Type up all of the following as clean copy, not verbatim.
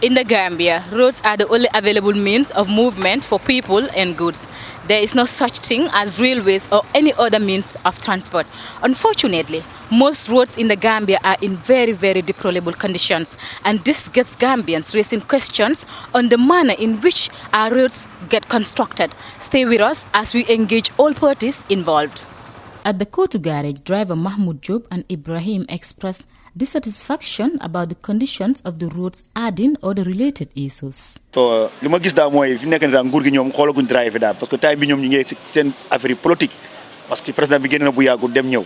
In the Gambia, roads are the only available means of movement for people and goods. There is no such thing as railways or any other means of transport. Unfortunately, most roads in the Gambia are in very, very deplorable conditions, and this gets Gambians raising questions on the manner in which our roads get constructed. Stay with us as we engage all parties involved. At the Kotu garage, driver Mahmoud Job and Ibrahim expressed dissatisfaction about the conditions of the roads, adding other related issues. So, li ma gis daal mooy fi nekk nii daal nguur gi ñoom xoolaguñ drive daal parce que time bi ñoom ñu ngi seen affaire politique parce que président bi génn na bu yàggul dem ñëw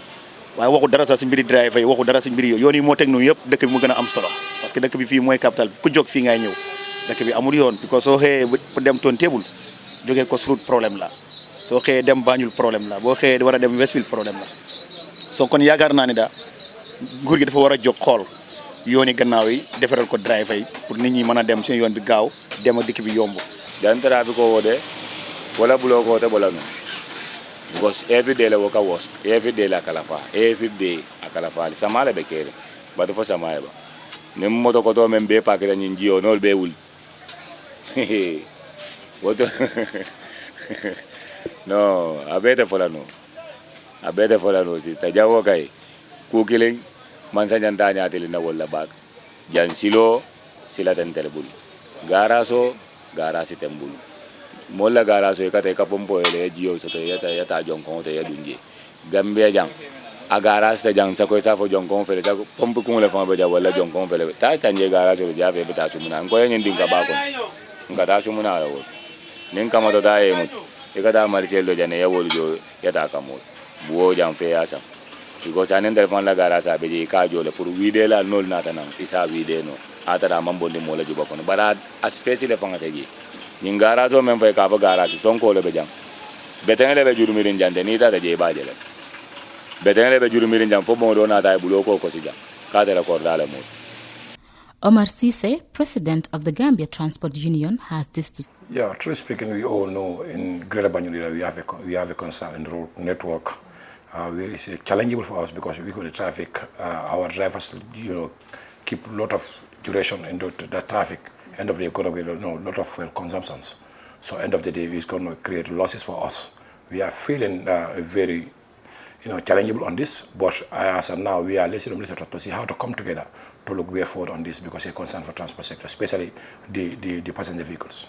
waaye waxu dara sax si mbiri drive yi waxu dara si mbiri yoon yi moo teg noonu yëpp dëkk bi mu gën a am solo parce que dëkk bi fii mooy capital ku jóg fii ngay ñëw dëkk bi amul yoon parce que soo xëyee pour dem toon teebul jógee ko route problème la soo xëyee dem Banjul problème la boo xëyee war a dem Westfield problème la soo kon yaakaar naa ne daal nguur gi dafa war a jóg xool yooni gannaaw yi defaral ko driver yi pour nit ñi mën a dem seen yoon bi gaaw dem ak dikk bi yomb. Dan traffic over there, wala bulo ko te bola no. Because every day la woka worst, every day la kalafa, every day akalafa. Samale be kere, but for samale ba. Ne moto ko to membe pa ke nyi njiyo no be wul. What? No, abete fola no. Abete fola no sister. Jawo kai. Ku killing man sa janta nyaati na wala bag. Jan silo sila ten telebul. Garaso garasi tembul. Mola garaso e kata ka pompo ele jio so to yata jonkon to yadunje. Gambia jang. Agaras ta jang sa ko sa fo jonkon fele ta pompo ko le fa be ja wala jonkon fele. Ta tanje garaso ja fe beta sumuna. Ko yen ndinga ba ko. Ngata sumuna yo. Nin kama to da e mut. E kata marcel do jane ya wolu jo yata kamot. Buo jang fe ya sa. Because anen telefon la garasa be je ka jole pour wide la nol nata nan isa wide no atara mambo ni mola juba kono bara especially le fanga teji ni garaso men fay ka fa garasi sonko le be jam beten le be juru mirin jande ni ta je ba jele beten le be juru mirin jam fo mo do nata e bulo ko si jam ka de record dale mo. Omar Cisse, president of the Gambia Transport Union, has this to say. Yeah, truly speaking, we all know in Greater Banjul we have a concern in the road network. Where it's challengeable for us because we got the traffic. Our drivers, keep a lot of duration in the traffic. End of the day, going to be a lot of fuel consumptions. So end of the day, it's going to create losses for us. We are feeling very, challengeable on this. But as of now, we are listening to see how to come together to look way forward on this because it's a concern for transport sector, especially the passenger vehicles.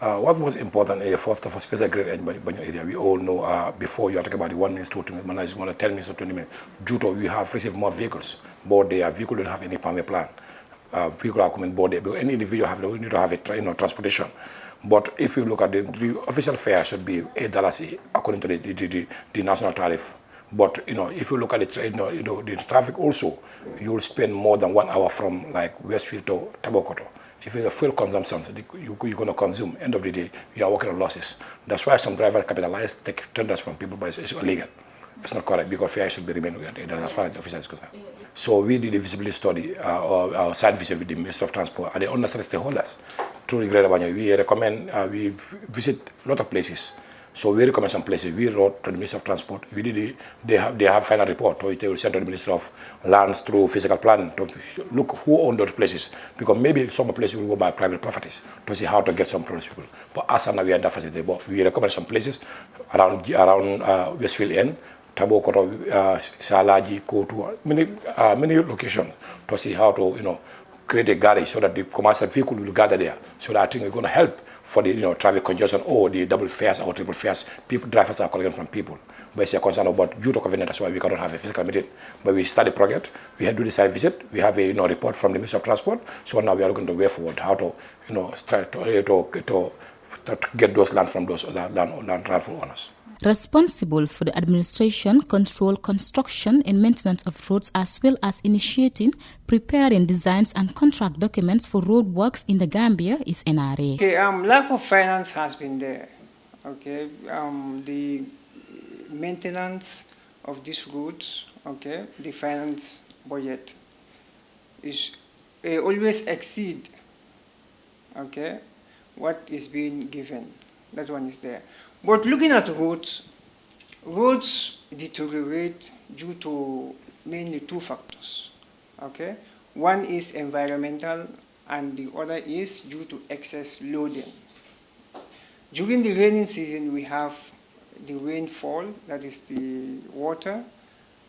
What was important first of all, special grade Banjul area, we all know before you are talking about the 1 minute to 2 minutes, more than 10 minutes or 20 minutes. Due to we have received more vehicles, but their vehicle don't have any permit plan. Vehicle are coming board there. Any individual we need to have a transportation. But if you look at the official fare should be $8 according to the national tariff. But if you look at the traffic also, you will spend more than 1 hour from like Westfield to Tabokoto. If it's a fuel consumption, you're going to consume. End of the day, you are working on losses. That's why some drivers capitalize, take tenders from people, but it's illegal. It's not correct because fare should be remain as far as the official is concerned. So we did a visibility study, our site visit with the Ministry of Transport and the understand stakeholders. Through the Greater Banjul, we recommend, we visit a lot of places. So we recommend some places. We wrote to the Ministry of Transport. They have final report. So they will send to the Ministry of Lands through physical planning to look who own those places. Because maybe some places will go by private properties to see how to get some people. But as of now, we are in that facility. But we recommend some places around Westfield End, Tabokoto, Salaji, Kotu, many locations to see how to create a garage so that the commercial vehicle will gather there. So that I think we're going to help for the traffic congestion or the double fares or triple fares. Drivers are collecting from people. But it's a concern about due to COVID, that's why we cannot have a physical meeting. But we study project, we had to do the site visit, we have a report from the Ministry of Transport. So now we are looking the way forward, how to start to get those land from those landful owners. Responsible for the administration, control, construction and maintenance of roads as well as initiating, preparing designs and contract documents for road works in the Gambia is NRA. Okay, lack of finance has been there. Okay, the maintenance of these roads, okay, the finance budget is always exceed, okay, what is being given. That one is there. But looking at roads deteriorate due to mainly two factors. Okay, one is environmental and the other is due to excess loading. During the rainy season, we have the rainfall, that is the water.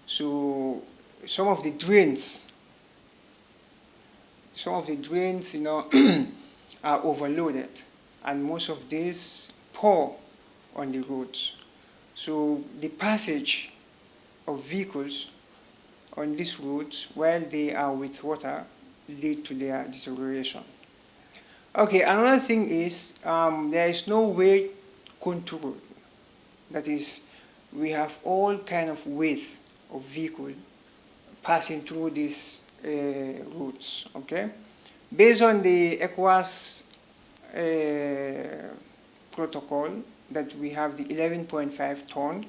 So some of the drains, are overloaded, and most of these pour on the roads. So the passage of vehicles on these roads while they are with water lead to their deterioration. Okay, another thing is there is no weight control. That is, we have all kind of weight of vehicle passing through these routes, okay? Based on the ECOWAS protocol, that we have the 11.5 ton,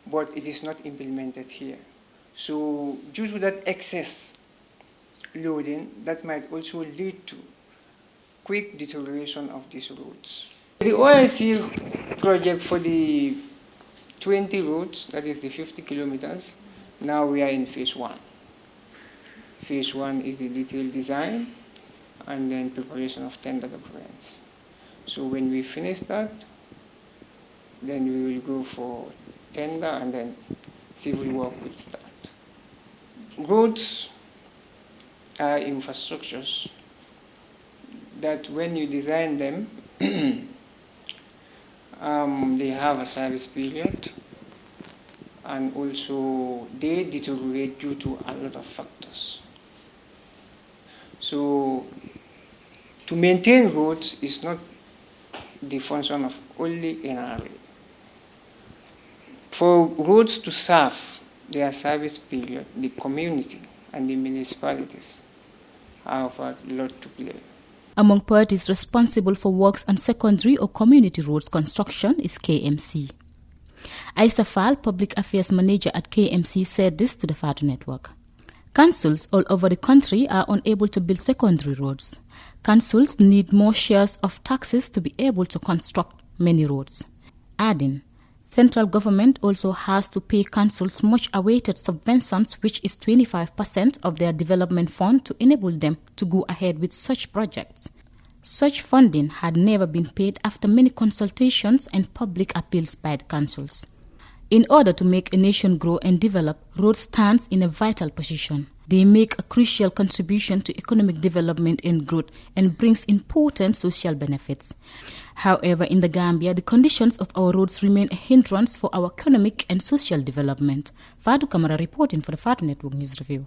but it is not implemented here. So due to that excess loading, that might also lead to quick deterioration of these roads. The OIC project for the 20 roads, that is the 50 kilometers, now we are in phase 1. Phase 1 is the detailed design and then preparation of tender documents. So when we finish that, then we will go for tender and then civil work will start. Roads are infrastructures that when you design them, they have a service period, and also they deteriorate due to a lot of factors. So to maintain roads is not the function of only NRA. For roads to serve their service period, the community and the municipalities have a lot to play. Among parties responsible for works on secondary or community roads construction is KMC. Aisa Fall, Public Affairs Manager at KMC, said this to the Fatu Network. Councils all over the country are unable to build secondary roads. Councils need more shares of taxes to be able to construct many roads. Adding, central government also has to pay councils much awaited subventions, which is 25% of their development fund, to enable them to go ahead with such projects. Such funding had never been paid after many consultations and public appeals by the councils. In order to make a nation grow and develop, roads stands in a vital position. They make a crucial contribution to economic development and growth and brings important social benefits. However, in the Gambia, the conditions of our roads remain a hindrance for our economic and social development. Fatu Kamara reporting for the Fatu Network News Review.